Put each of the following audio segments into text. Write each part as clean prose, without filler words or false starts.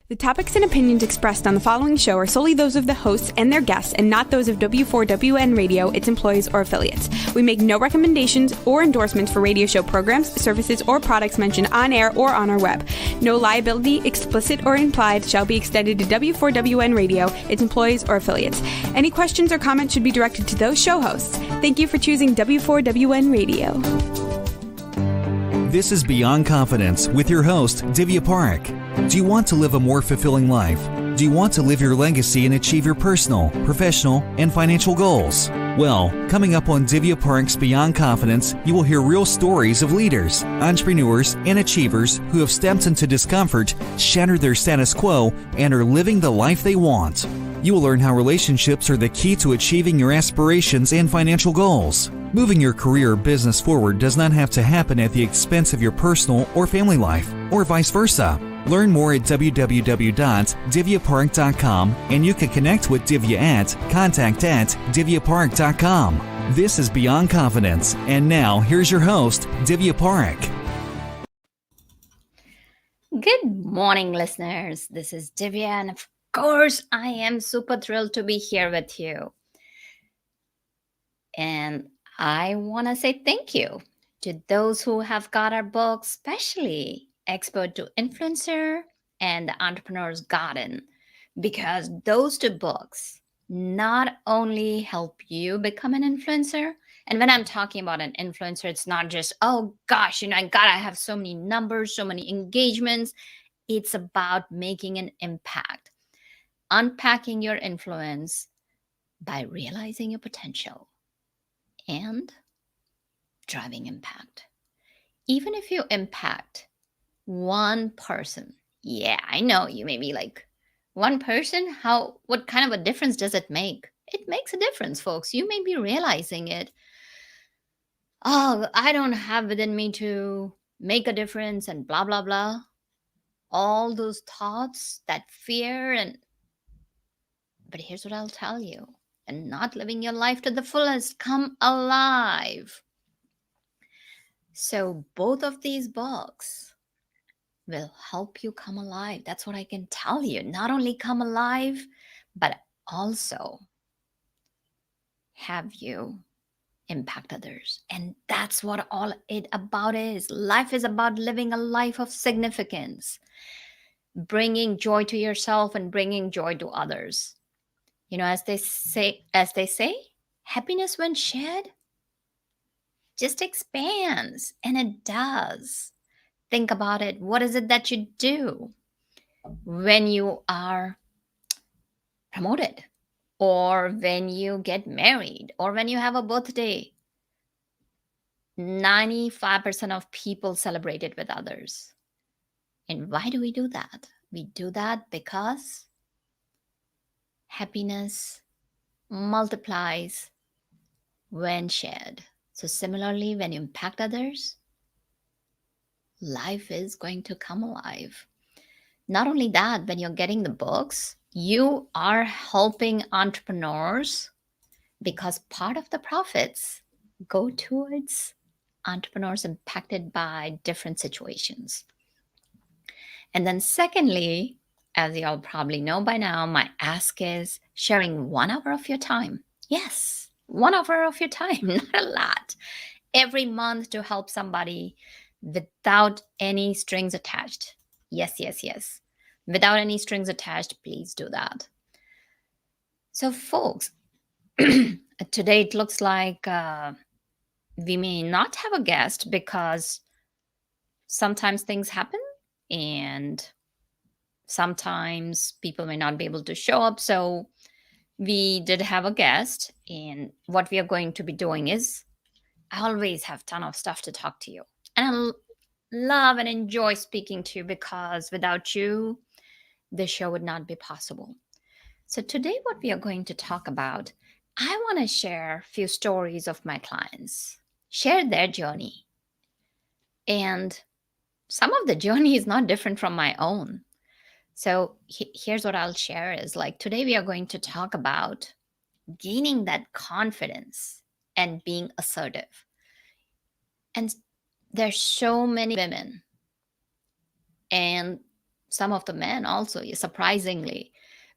The topics and opinions expressed on the following show are solely those of the hosts and their guests and not those of W4WN Radio, its employees, or affiliates. We make no recommendations or endorsements for radio show programs, services, or products mentioned on air or on our web. No liability, explicit or implied, shall be extended to W4WN Radio, its employees, or affiliates. Any questions or comments should be directed to those show hosts. Thank you for choosing W4WN Radio. This is Beyond Confidence with your host, Divya Parekh. Do you want to live a more fulfilling life? Do you want to live your legacy and achieve your personal, professional, and financial goals? Well, coming up on Divya Parekh's Beyond Confidence, you will hear real stories of leaders, entrepreneurs, and achievers who have stepped into discomfort, shattered their status quo, and are living the life they want. You will learn how relationships are the key to achieving your aspirations and financial goals. Moving your career or business forward does not have to happen at the expense of your personal or family life, or vice versa. Learn more at www.divyaparekh.com, and you can connect with Divya at contact@divyaparekh.com. This is Beyond Confidence, and now here's your host, Divya Parekh. Good morning, listeners. This is Divya, and of course, I am super thrilled to be here with you. And I want to say thank you to those who have got our books, especially Expert to Influencer and The Entrepreneur's Garden, because those two books not only help you become an influencer, and when I'm talking about an influencer, it's not just, oh gosh, I gotta have so many numbers, so many engagements. It's about making an impact, unpacking your influence by realizing your potential and driving impact. Even if you impact one person, yeah, I know you may be like, one person? What kind of a difference does it make? It makes a difference, folks. You may be realizing it. Oh, I don't have within me to make a difference and blah, blah, blah. All those thoughts, that fear, but here's what I'll tell you. And not living your life to the fullest, come alive. So both of these books will help you come alive. That's what I can tell you. Not only come alive, but also have you impact others. And that's what all it about is. Life is about living a life of significance, bringing joy to yourself and bringing joy to others. As they say, happiness when shared just expands, and it does. Think about it. What is it that you do when you are promoted, or when you get married, or when you have a birthday? 95% of people celebrate it with others. And why do we do that? We do that because happiness multiplies when shared. So similarly, when you impact others, life is going to come alive. Not only that, when you're getting the books, you are helping entrepreneurs, because part of the profits go towards entrepreneurs impacted by different situations. And then secondly, as you all probably know by now, my ask is sharing 1 hour of your time. Yes, 1 hour of your time, not a lot. Every month to help somebody without any strings attached. Yes. Without any strings attached, please do that. So folks, today it looks like we may not have a guest because sometimes things happen and sometimes people may not be able to show up. So we did have a guest, and what we are going to be doing is, I always have a ton of stuff to talk to you. And I love and enjoy speaking to you, because without you, this show would not be possible. So today what we are going to talk about, I want to share a few stories of my clients, share their journey. And some of the journey is not different from my own. So here's what I'll share is, like, today we are going to talk about gaining that confidence and being assertive. And there's so many women, and some of the men also, surprisingly,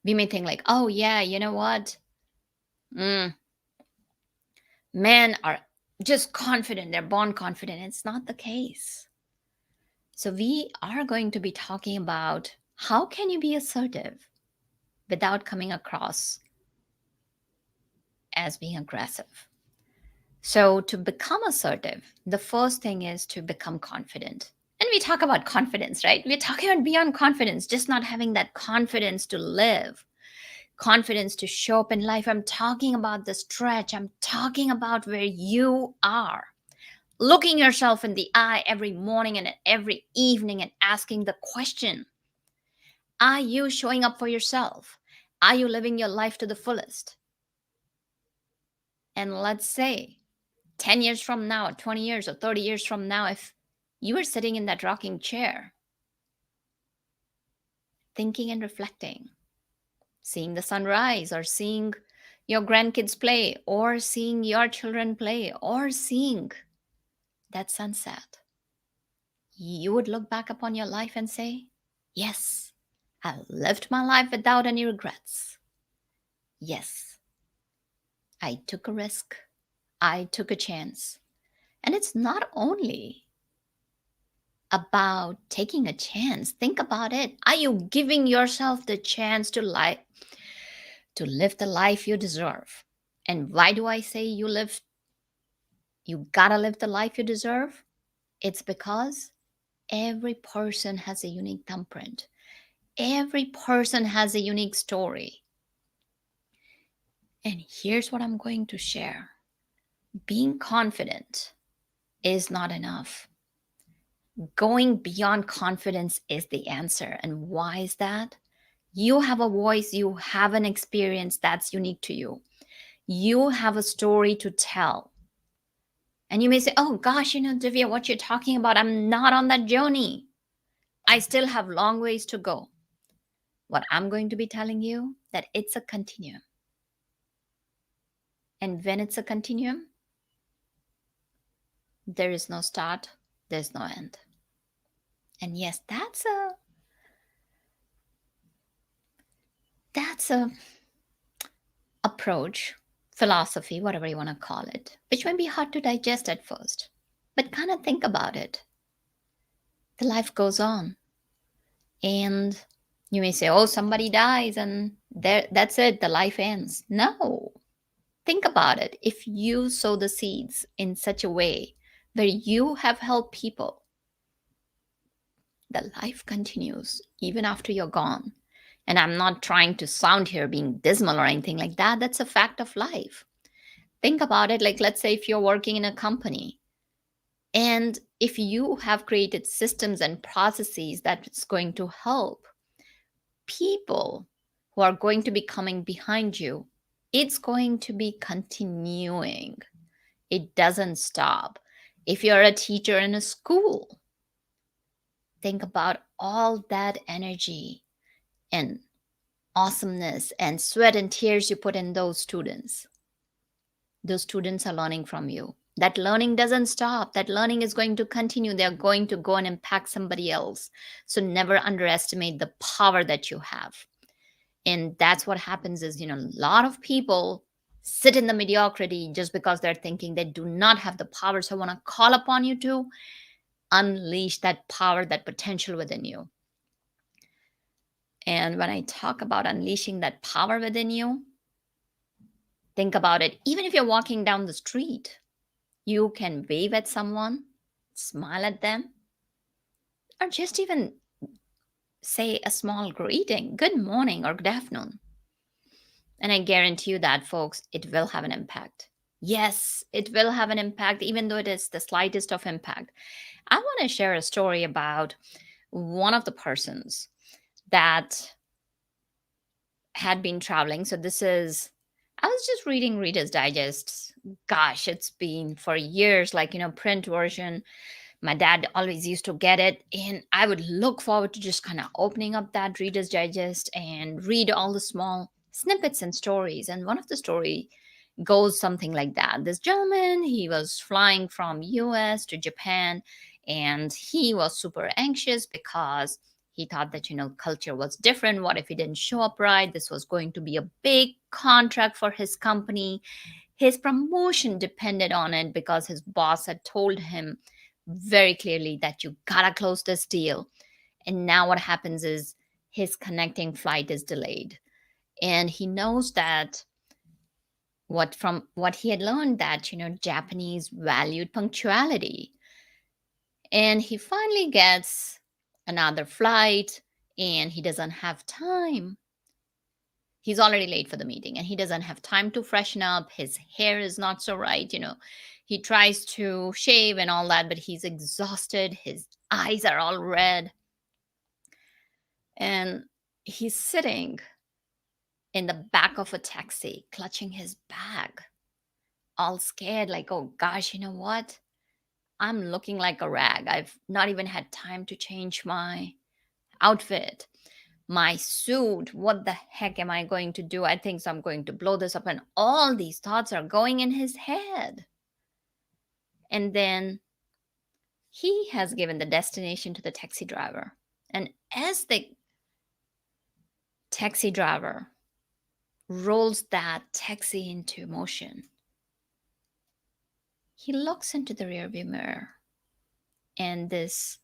we may think like, oh yeah, you know what? Men are just confident, they're born confident. It's not the case. So we are going to be talking about how can you be assertive without coming across as being aggressive. So to become assertive, the first thing is to become confident. And we talk about confidence, right? We're talking about beyond confidence, just not having that confidence to live, confidence to show up in life. I'm talking about the stretch. I'm talking about where you are looking yourself in the eye every morning and every evening and asking the question, are you showing up for yourself? Are you living your life to the fullest? And let's say 10 years from now, 20 years or 30 years from now, if you were sitting in that rocking chair, thinking and reflecting, seeing the sunrise or seeing your grandkids play or seeing your children play or seeing that sunset, you would look back upon your life and say, yes, I lived my life without any regrets. Yes, I took a risk. I took a chance. And it's not only about taking a chance. Think about it. Are you giving yourself the chance to live the life you deserve? And why do I say you gotta live the life you deserve? It's because every person has a unique thumbprint. Every person has a unique story. And here's what I'm going to share. Being confident is not enough. Going beyond confidence is the answer. And why is that? You have a voice, you have an experience that's unique to you. You have a story to tell. And you may say, oh gosh, Divya, what you're talking about, I'm not on that journey. I still have long ways to go. What I'm going to be telling you, that it's a continuum. And when it's a continuum, there is no start, there's no end. And yes, that's a approach, philosophy, whatever you want to call it, which may be hard to digest at first. But kind of think about it. The life goes on. And you may say, oh, somebody dies and that's it, the life ends. No. Think about it. If you sow the seeds in such a way where you have helped people, the life continues even after you're gone. And I'm not trying to sound here being dismal or anything like that. That's a fact of life. Think about it. Like, let's say if you're working in a company and if you have created systems and processes that's going to help people who are going to be coming behind you, it's going to be continuing. It doesn't stop. If you're a teacher in a school, think about all that energy and awesomeness and sweat and tears you put in those students. Those students are learning from you. That learning doesn't stop. That learning is going to continue. They're going to go and impact somebody else. So never underestimate the power that you have. And that's what happens is, a lot of people sit in the mediocrity just because they're thinking they do not have the power. So I want to call upon you to unleash that power, that potential within you. And when I talk about unleashing that power within you, think about it. Even if you're walking down the street, you can wave at someone, smile at them, or just even say a small greeting, good morning or good afternoon. And I guarantee you that, folks, it will have an impact. Yes, it will have an impact, even though it is the slightest of impact. I want to share a story about one of the persons that had been traveling. So I was just reading Reader's Digest. Gosh, it's been for years, print version. My dad always used to get it. And I would look forward to just kind of opening up that Reader's Digest and read all the small snippets and stories. And one of the story goes something like that. This gentleman, he was flying from US to Japan, and he was super anxious because He thought that, culture was different. What if he didn't show up right? This was going to be a big contract for his company. His promotion depended on it because his boss had told him very clearly that you gotta close this deal. And now what happens is his connecting flight is delayed. And he knows that from what he had learned that, Japanese valued punctuality. And he finally gets another flight and he doesn't have time. He's already late for the meeting and he doesn't have time to freshen up. His hair is not so right. He tries to shave and all that, but he's exhausted. His eyes are all red. And he's sitting in the back of a taxi, clutching his bag, all scared, like, oh gosh, you know what? I'm looking like a rag. I've not even had time to change my outfit, my suit. What the heck am I going to do? I think I'm going to blow this up. And all these thoughts are going in his head. And then he has given the destination to the taxi driver. And as the taxi driver rolls that taxi into motion, he looks into the rearview mirror and this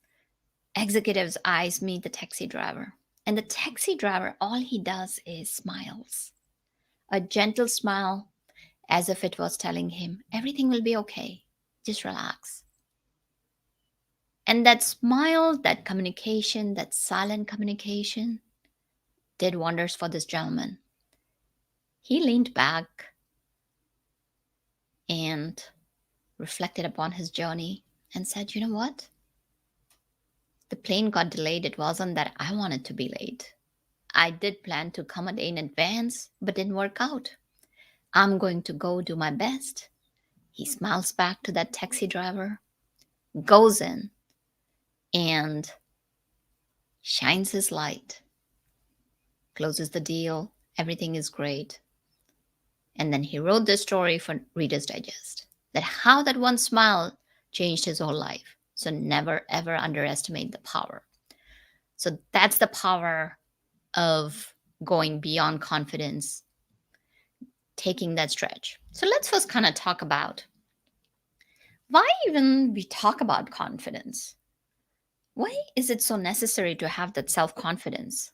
executive's eyes meet the taxi driver. And the taxi driver, all he does is smiles. A gentle smile, as if it was telling him, everything will be okay. Just relax. And that smile, that communication, that silent communication did wonders for this gentleman. He leaned back and reflected upon his journey and said, you know what? The plane got delayed. It wasn't that I wanted to be late. I did plan to come a day in advance, but didn't work out. I'm going to go do my best. He smiles back to that taxi driver, goes in, and shines his light, closes the deal. Everything is great. And then he wrote this story for Reader's Digest, that how that one smile changed his whole life. So never, ever underestimate the power. So that's the power of going beyond confidence, taking that stretch. So let's first kind of talk about why even we talk about confidence. Why is it so necessary to have that self-confidence?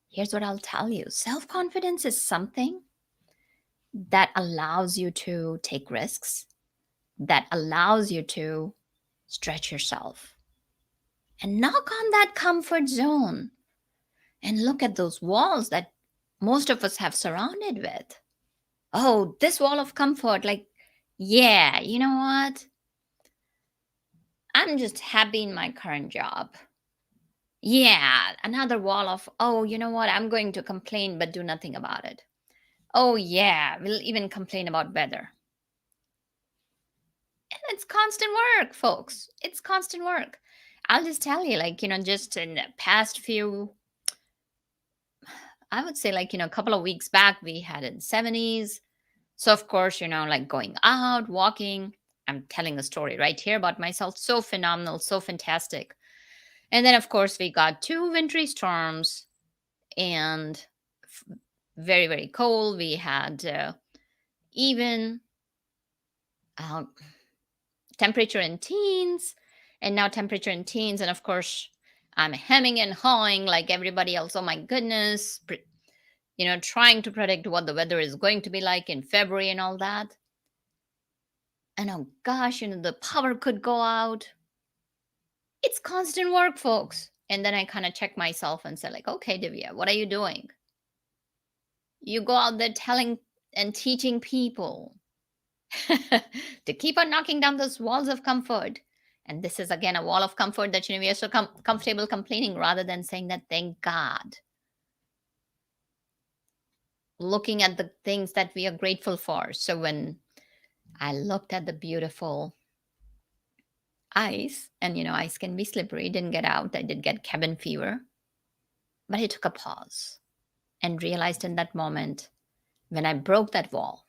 Here's what I'll tell you. Self-confidence is something that allows you to take risks, that allows you to stretch yourself and knock on that comfort zone and look at those walls that most of us have surrounded with. Oh, this wall of comfort, like, yeah, you know what? I'm just happy in my current job. Yeah, another wall of, oh, you know what? I'm going to complain but do nothing about it. Oh, yeah, we'll even complain about weather. And it's constant work, folks. It's constant work. I'll just tell you, just in the past few, I would say, a couple of weeks back, we had in 70s. So, of course, going out, walking. I'm telling a story right here about myself. So phenomenal, so fantastic. And then, of course, we got 2 wintry storms and very, very cold. We had even temperature in teens, and now temperature in teens. And of course, I'm hemming and hawing like everybody else. Oh my goodness, trying to predict what the weather is going to be like in February and all that. And oh gosh, the power could go out. It's constant work, folks. And then I kind of check myself and say, okay, Divya, what are you doing? You go out there telling and teaching people to keep on knocking down those walls of comfort. And this is again a wall of comfort that we are so comfortable complaining rather than saying that thank God. Looking at the things that we are grateful for. So when I looked at the beautiful ice, and ice can be slippery, didn't get out. I did get cabin fever. But I took a pause and realized in that moment when I broke that wall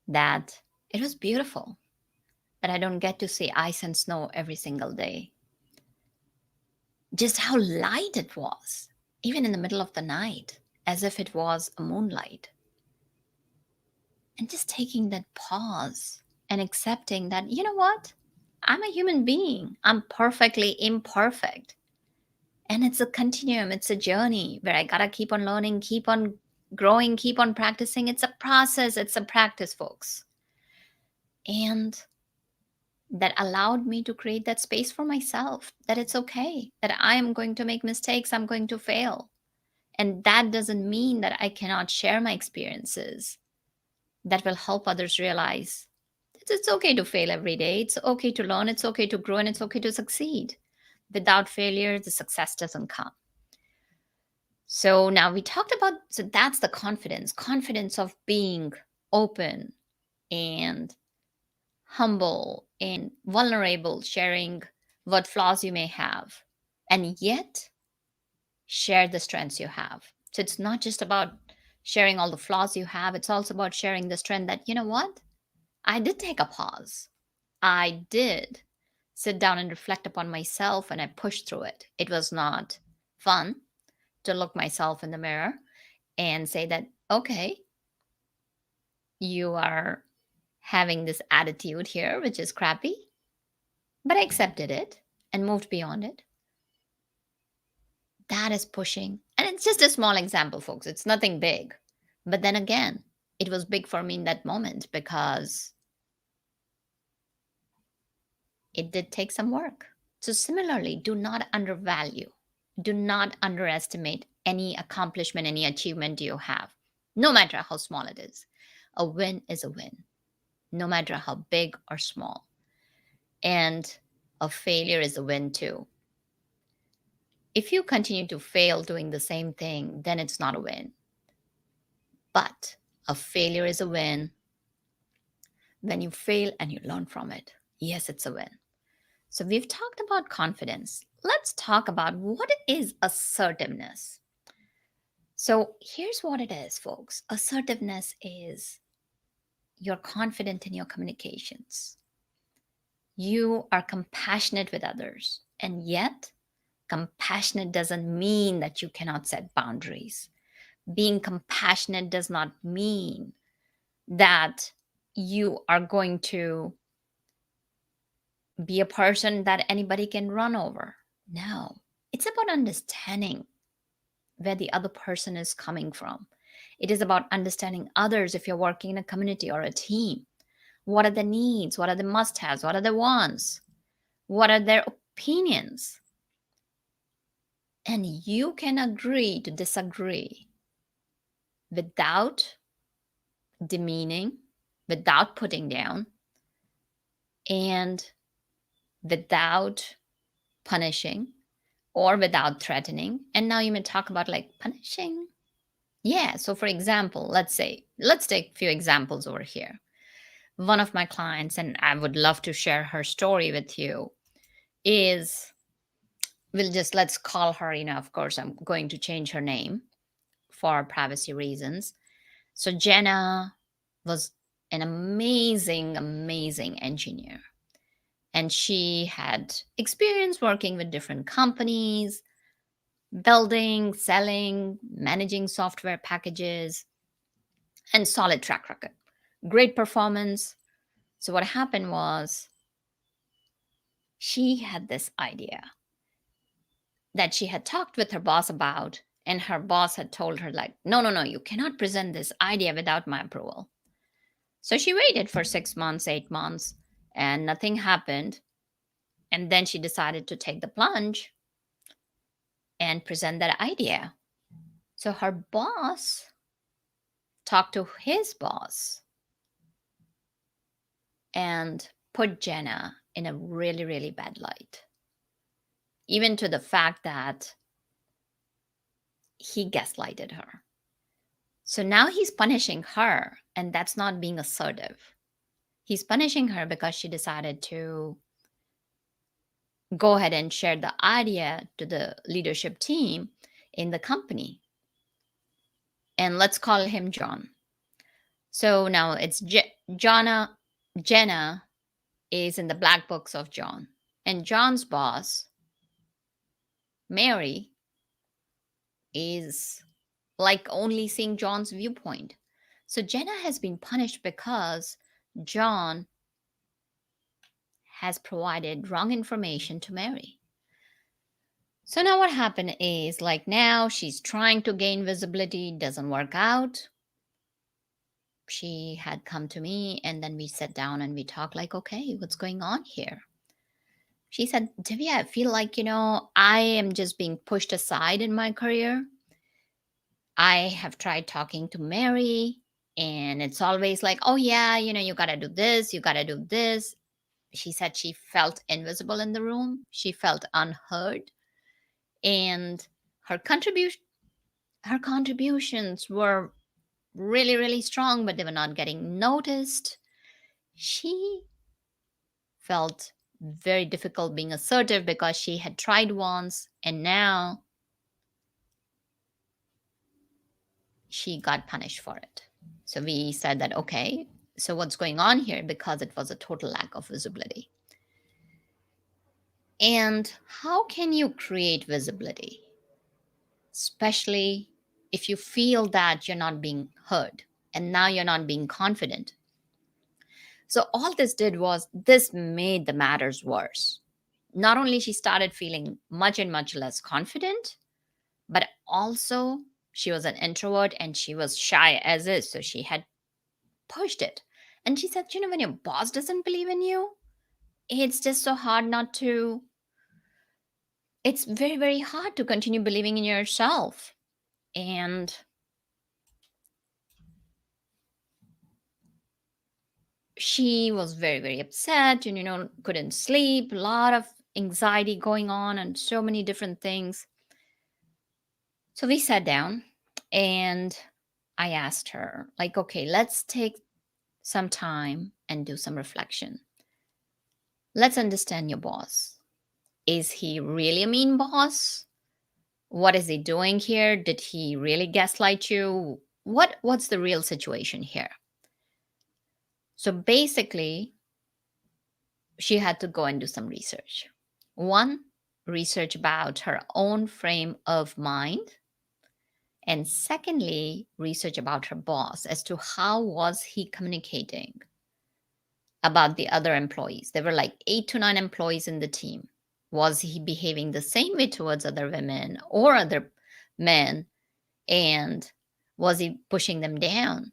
that it was beautiful, that I don't get to see ice and snow every single day. just how light it was, even in the middle of the night, as if it was a moonlight. And just taking that pause and accepting that, you know what? I'm a human being. I'm perfectly imperfect. And it's a continuum, it's a journey where I gotta keep on learning, keep on growing, keep on practicing. It's a process, it's a practice, folks. And that allowed me to create that space for myself, that it's okay, that I am going to make mistakes, I'm going to fail. And that doesn't mean that I cannot share my experiences that will help others realize it's okay to fail every day. It's okay to learn. It's okay to grow, and it's okay to succeed. Without failure, the success doesn't come. So now we talked about, so that's the confidence of being open and humble and vulnerable, sharing what flaws you may have, and yet share the strengths you have. So it's not just about sharing all the flaws you have, it's also about sharing the strength that, you know what? I did take a pause. I did sit down and reflect upon myself, and I pushed through it. It was not fun to look myself in the mirror and say that, okay, you are having this attitude here, which is crappy, but I accepted it and moved beyond it. That is pushing. And it's just a small example, folks. It's nothing big. But then again, it was big for me in that moment because it did take some work. So, similarly, do not undervalue, do not underestimate any accomplishment, any achievement you have, no matter how small it is. A win is a win, no matter how big or small. And a failure is a win too. If you continue to fail doing the same thing, then it's not a win. But a failure is a win when you fail and you learn from it. Yes, it's a win. So we've talked about confidence. Let's talk about what is assertiveness. So here's what it is, folks. Assertiveness is you're confident in your communications. You are compassionate with others. And yet, compassionate doesn't mean that you cannot set boundaries. Being compassionate does not mean that you are going to be a person that anybody can run over. No, it's about understanding where the other person is coming from. It is about understanding others if you're working in a community or a team. What are the needs? What are the must haves? What are the wants? What are their opinions? And you can agree to disagree without demeaning, without putting down, and without punishing or without threatening. And now you may talk about like punishing. Yeah. So for example, let's take a few examples over here. One of my clients, and I would love to share her story with you, is let's call her, of course, I'm going to change her name for privacy reasons. So Jenna was an amazing, amazing engineer. And she had experience working with different companies, building, selling, managing software packages, and solid track record. Great performance. So what happened was she had this idea that she had talked with her boss about, and her boss had told her like, no, you cannot present this idea without my approval. So she waited for 6 months, 8 months, and nothing happened. And then she decided to take the plunge and present that idea. So her boss talked to his boss and put Jenna in a really, really bad light. Even to the fact that he gaslighted her. So now he's punishing her, and that's not being assertive. He's punishing her because she decided to go ahead and share the idea to the leadership team in the company. And let's call him John. So now it's Jenna is in the black books of John. And John's boss Mary is like only seeing John's viewpoint. So Jenna has been punished because John has provided wrong information to Mary. So now what happened is, like, now she's trying to gain visibility, doesn't work out. She had come to me and then we sat down and we talked like, okay, what's going on here? She said, Divya, I feel like, I am just being pushed aside in my career. I have tried talking to Mary and it's always like, oh yeah, you got to do this, you got to do this. She said she felt invisible in the room. She felt unheard. And her contributions were really, really strong, but they were not getting noticed. She felt very difficult being assertive because she had tried once and now she got punished for it. So we said that, okay, so what's going on here? Because it was a total lack of visibility. And how can you create visibility? Especially if you feel that you're not being heard and now you're not being confident. So all this did was this made the matters worse. Not only she started feeling much and much less confident, but also she was an introvert and she was shy as is. So she had pushed it. And she said, when your boss doesn't believe in you, it's just so hard not to, it's very, very hard to continue believing in yourself. And she was very, very upset and, couldn't sleep, a lot of anxiety going on and so many different things. So we sat down and I asked her, like, okay, let's take some time and do some reflection. Let's understand your boss. Is he really a mean boss? What is he doing here? Did he really gaslight you? What's the real situation here? So basically, she had to go and do some research. One, research about her own frame of mind. And secondly, research about her boss as to how was he communicating about the other employees. There were like 8 to 9 employees in the team. Was he behaving the same way towards other women or other men? And was he pushing them down?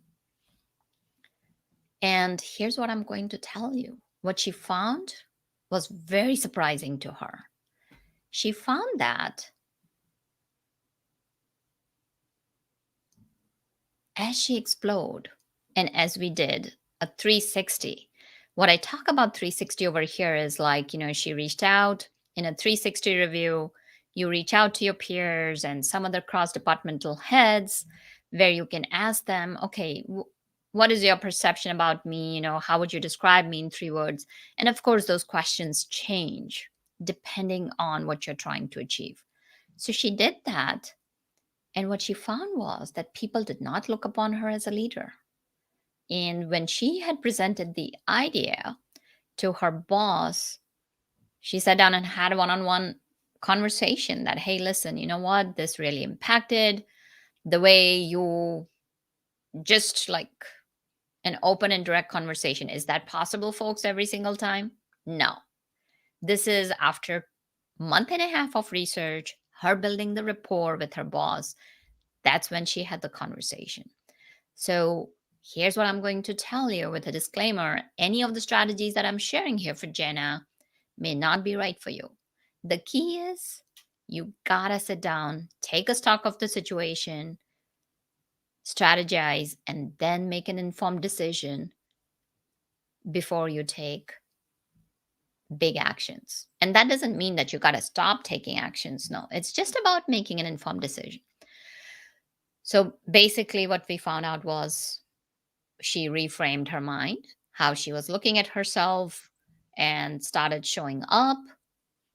And here's what I'm going to tell you. What she found was very surprising to her. She found that as she explored and as we did a 360, what I talk about 360 over here is like, she reached out in a 360 review. You reach out to your peers and some other cross-departmental heads where you can ask them, okay, what is your perception about me? How would you describe me in 3 words? And of course, those questions change depending on what you're trying to achieve. So she did that. And what she found was that people did not look upon her as a leader. And when she had presented the idea to her boss, she sat down and had a one-on-one conversation that, hey, listen, you know what? This really impacted the way you just like an open and direct conversation. Is that possible, folks, every single time? No. This is after a month and a half of research, her building the rapport with her boss. That's when she had the conversation. So here's what I'm going to tell you with a disclaimer. Any of the strategies that I'm sharing here for Jenna may not be right for you. The key is you gotta sit down, take a stock of the situation, strategize, and then make an informed decision before you take big actions. And that doesn't mean that you gotta stop taking actions. No, it's just about making an informed decision. So basically what we found out was she reframed her mind, how she was looking at herself, and started showing up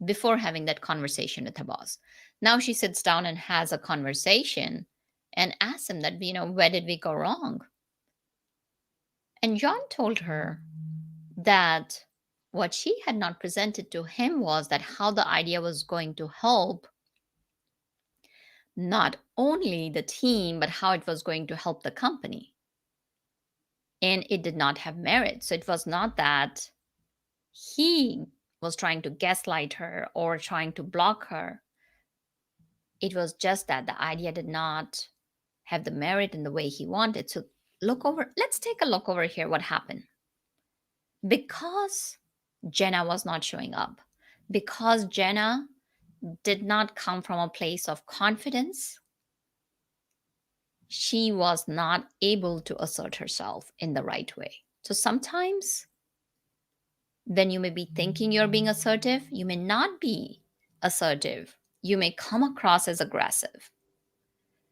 before having that conversation with her boss. Now she sits down and has a conversation and asks him that, where did we go wrong? And John told her that what she had not presented to him was that how the idea was going to help not only the team, but how it was going to help the company. And it did not have merit. So it was not that he was trying to gaslight her or trying to block her. It was just that the idea did not have the merit in the way he wanted. So let's take a look over here what happened. Because Jenna was not showing up, because Jenna did not come from a place of confidence, she was not able to assert herself in the right way. So sometimes when you may be thinking you're being assertive, you may not be assertive. You may come across as aggressive.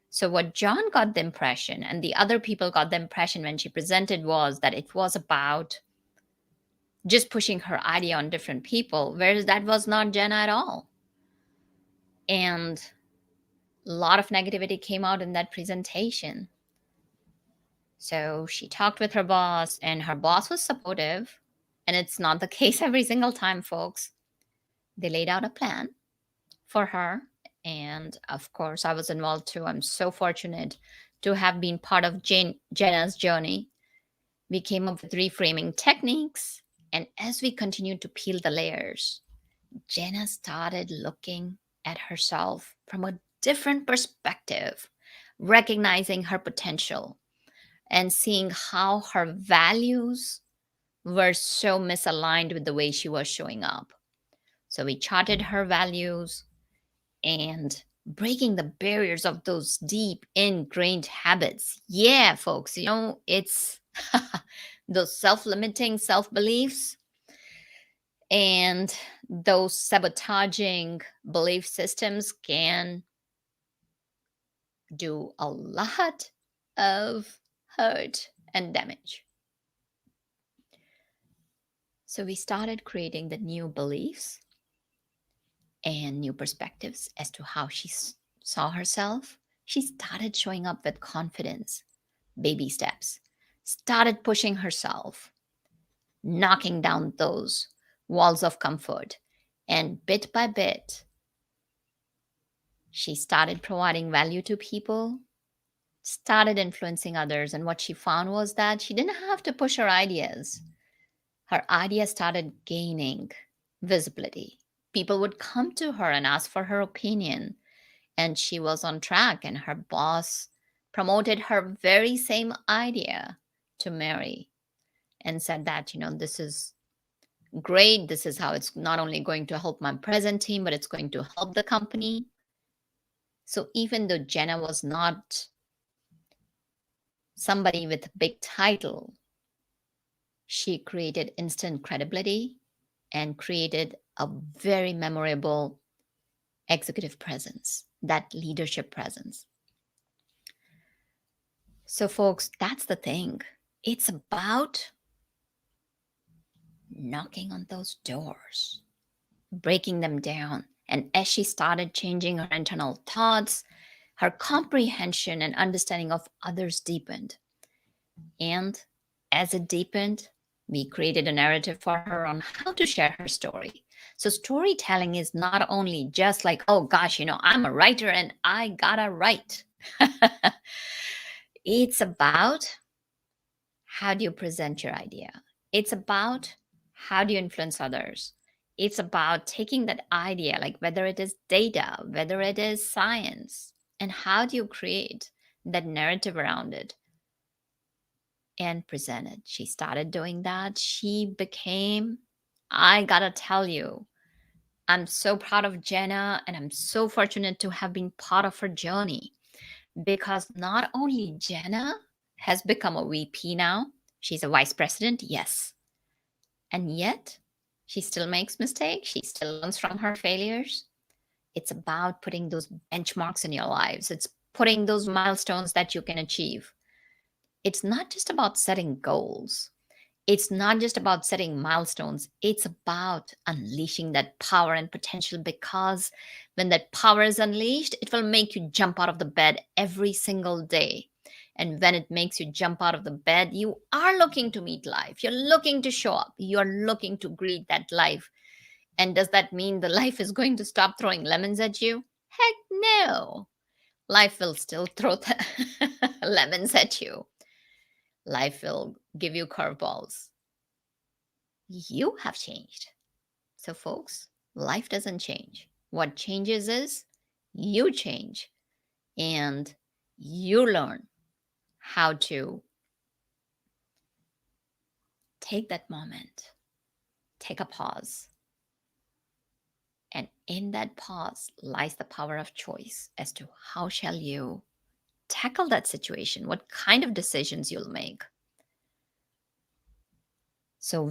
So what John got the impression, and the other people got the impression when she presented, was that it was about just pushing her idea on different people, whereas that was not Jenna at all. And a lot of negativity came out in that presentation. So she talked with her boss, and her boss was supportive. And it's not the case every single time, folks. They laid out a plan for her. And of course, I was involved too. I'm so fortunate to have been part of Jenna's journey. We came up with reframing techniques. And as we continued to peel the layers, Jenna started looking at herself from a different perspective, recognizing her potential and seeing how her values were so misaligned with the way she was showing up. So we charted her values and breaking the barriers of those deep ingrained habits. Yeah, folks, it's those self-limiting self-beliefs and those sabotaging belief systems can do a lot of hurt and damage. So we started creating the new beliefs and new perspectives as to how she saw herself. She started showing up with confidence, baby steps, started pushing herself, knocking down those walls of comfort. And bit by bit, she started providing value to people, started influencing others. And what she found was that she didn't have to push her ideas. Her ideas started gaining visibility. People would come to her and ask for her opinion. And she was on track. And her boss promoted her very same idea to Mary and said that, this is great. This is how it's not only going to help my present team, but it's going to help the company. So even though Jenna was not somebody with a big title, she created instant credibility and created a very memorable executive presence, that leadership presence. So folks, that's the thing. It's about knocking on those doors, breaking them down. And as she started changing her internal thoughts, her comprehension and understanding of others deepened. And as it deepened, we created a narrative for her on how to share her story. So storytelling is not only just like, oh gosh, I'm a writer and I gotta write. It's about how do you present your idea? It's about how do you influence others? It's about taking that idea, like whether it is data, whether it is science, and how do you create that narrative around it and present it. She started doing that. She became, I gotta tell you, I'm so proud of Jenna and I'm so fortunate to have been part of her journey, because not only Jenna has become a VP now, she's a vice president, yes. And yet she still makes mistakes. She still learns from her failures. It's about putting those benchmarks in your lives. It's putting those milestones that you can achieve. It's not just about setting goals. It's not just about setting milestones. It's about unleashing that power and potential, because when that power is unleashed, it will make you jump out of the bed every single day. And when it makes you jump out of the bed, you are looking to meet life. You're looking to show up. You're looking to greet that life. And does that mean the life is going to stop throwing lemons at you? Heck no. Life will still throw lemons at you. Life will give you curveballs. You have changed. So, folks, life doesn't change. What changes is you change and you learn how to take that moment, take a pause. And in that pause lies the power of choice as to how shall you tackle that situation, what kind of decisions you'll make. So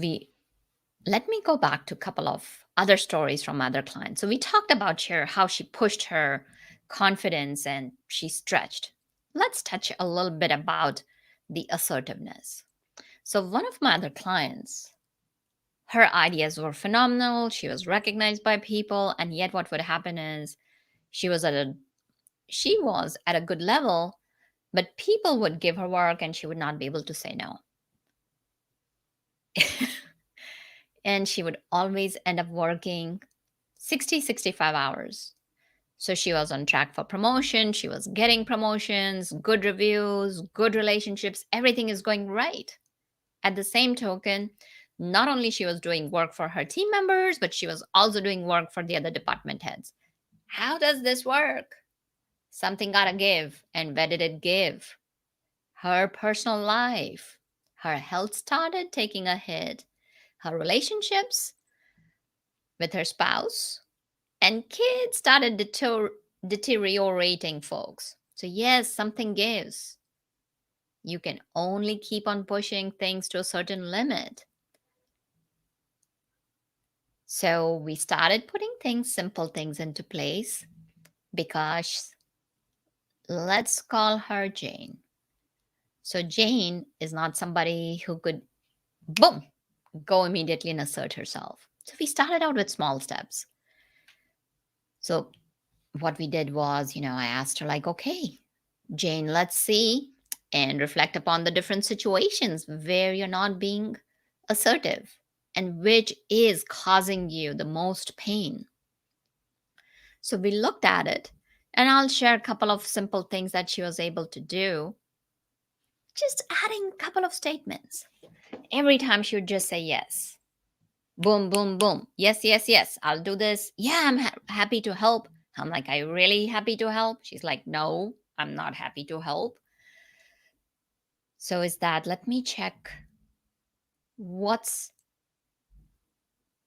let me go back to a couple of other stories from other clients. So we talked about how she pushed her confidence and she stretched. Let's touch a little bit about the assertiveness. So one of my other clients, her ideas were phenomenal. She was recognized by people, and yet what would happen is she was at a good level, but people would give her work and she would not be able to say no. And she would always end up working 65 hours. So she was on track for promotion. She was getting promotions, good reviews, good relationships. Everything is going right. At the same token, not only she was doing work for her team members, but she was also doing work for the other department heads. How does this work? Something gotta give. And where did it give? Her personal life. Her health started taking a hit. Her relationships with her spouse and kids started deteriorating, folks. So, yes, something gives. You can only keep on pushing things to a certain limit. So, we started putting simple things into place because let's call her Jane. So, Jane is not somebody who could, boom, go immediately and assert herself. So, we started out with small steps. So, what we did was, I asked her, like, okay, Jane, let's see and reflect upon the different situations where you're not being assertive and which is causing you the most pain. So we looked at it, and I'll share a couple of simple things that she was able to do. Just adding a couple of statements. Every time she would just say yes. Boom, boom, boom. Yes, yes, yes. I'll do this. Yeah, I'm happy to help. I'm like, are you really happy to help? She's like, no, I'm not happy to help. So is that, let me check what's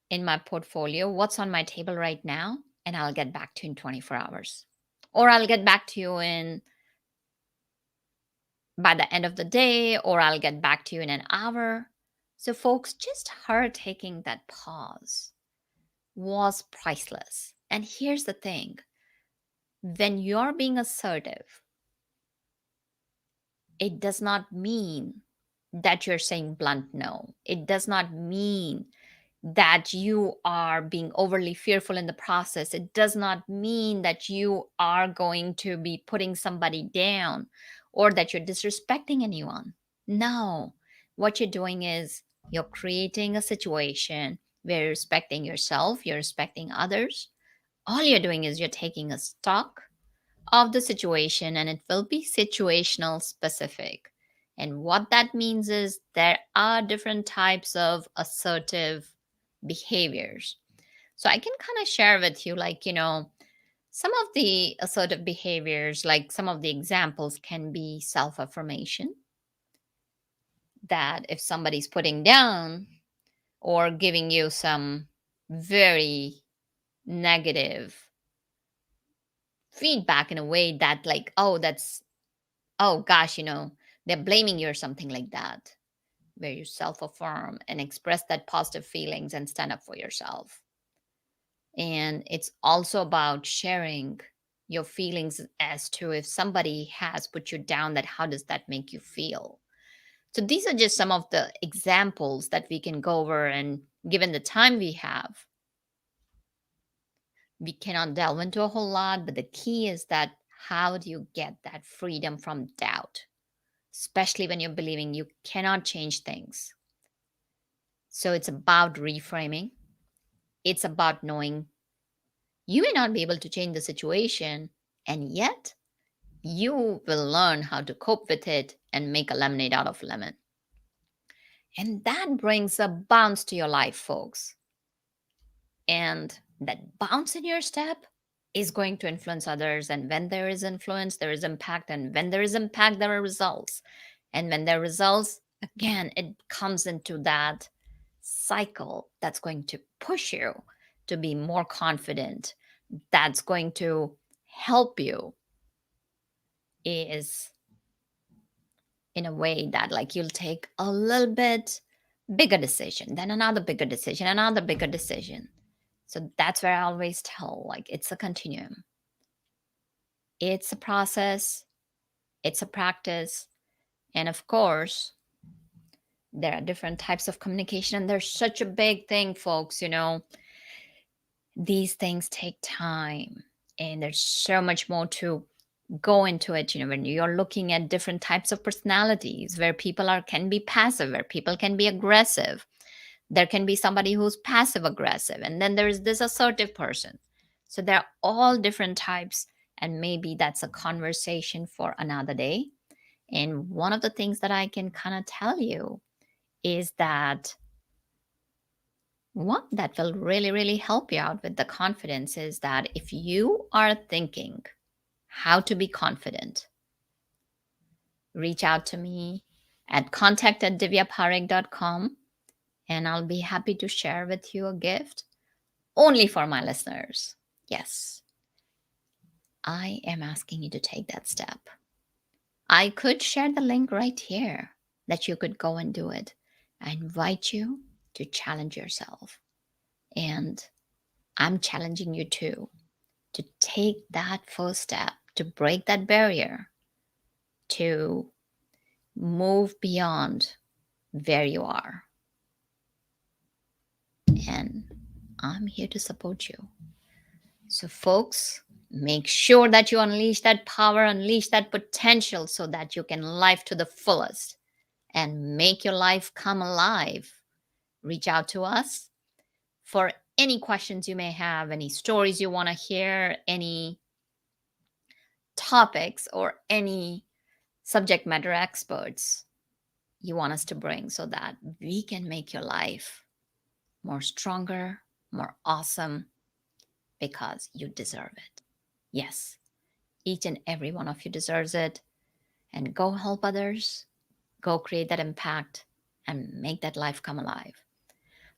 in my portfolio, what's on my table right now, and I'll get back to you in 24 hours. Or I'll get back to you by the end of the day, or I'll get back to you in an hour. So folks, just her taking that pause was priceless. And here's the thing. When you're being assertive, it does not mean that you're saying blunt no. It does not mean that you are being overly fearful in the process. It does not mean that you are going to be putting somebody down or that you're disrespecting anyone. No, what you're doing is you're creating a situation where you're respecting yourself, you're respecting others. All you're doing is you're taking a stock of the situation, and it will be situational specific. And what that means is there are different types of assertive behaviors. So I can kind of share with you, some of the assertive behaviors, like some of the examples can be self affirmation. That if somebody's putting down or giving you some very negative feedback in a way that, like, oh gosh, they're blaming you or something like that, where you self affirm and express that positive feelings and stand up for yourself. And it's also about sharing your feelings as to if somebody has put you down, that how does that make you feel? So these are just some of the examples that we can go over, and given the time we have, we cannot delve into a whole lot, but the key is that how do you get that freedom from doubt, especially when you're believing you cannot change things? So it's about reframing. It's about knowing you may not be able to change the situation, and yet you will learn how to cope with it and make a lemonade out of lemon. And that brings a bounce to your life, folks. And that bounce in your step is going to influence others. And when there is influence, there is impact. And when there is impact, there are results. And when there are results, again, it comes into that cycle that's going to push you to be more confident. That's going to help you is in a way that like you'll take a little bit bigger decision, then another bigger decision, another bigger decision. So that's where I always tell, like, it's a continuum. It's a process. It's a practice. And of course, there are different types of communication. And there's such a big thing, folks, you know, these things take time. And there's so much more to go into it, you know, when you're looking at different types of personalities where people can be passive, where people can be aggressive. There can be somebody who's passive aggressive, and then there's this assertive person. So they're all different types, and maybe that's a conversation for another day. And one of the things that I can kind of tell you is that one that will really, really help you out with the confidence is that if you are thinking how to be confident, reach out to me at contact@divyaparekh.com. And I'll be happy to share with you a gift only for my listeners. Yes, I am asking you to take that step. I could share the link right here that you could go and do it. I invite you to challenge yourself. And I'm challenging you too to take that first step, to break that barrier, to move beyond where you are. And I'm here to support you. So folks, make sure that you unleash that power, unleash that potential so that you can live to the fullest and make your life come alive. Reach out to us for any questions you may have, any stories you want to hear, any topics or any subject matter experts you want us to bring so that we can make your life more stronger, more awesome, because you deserve it. Yes, each and every one of you deserves it. And go help others, go create that impact, and make that life come alive.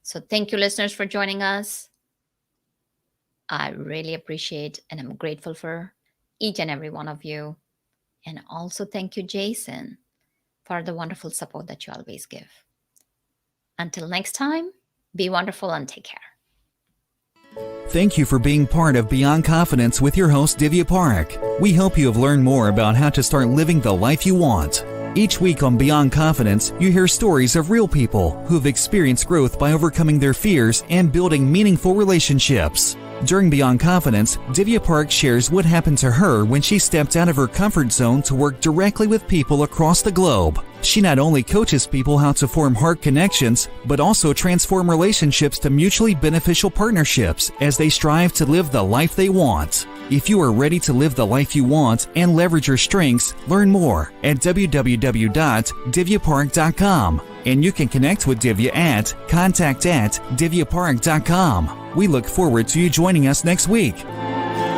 So thank you, listeners, for joining us. I really appreciate and I'm grateful for each and every one of you. And also thank you, Jason, for the wonderful support that you always give. Until next time, be wonderful and take care. Thank you for being part of Beyond Confidence with your host, Divya Parekh. We hope you have learned more about how to start living the life you want. Each week on Beyond Confidence, you hear stories of real people who have experienced growth by overcoming their fears and building meaningful relationships. During Beyond Confidence, Divya Parekh shares what happened to her when she stepped out of her comfort zone to work directly with people across the globe. She not only coaches people how to form heart connections, but also transform relationships to mutually beneficial partnerships as they strive to live the life they want. If you are ready to live the life you want and leverage your strengths, learn more at www.divyaparekh.com. And you can connect with Divya at contact@divyaparekh.com. We look forward to you joining us next week.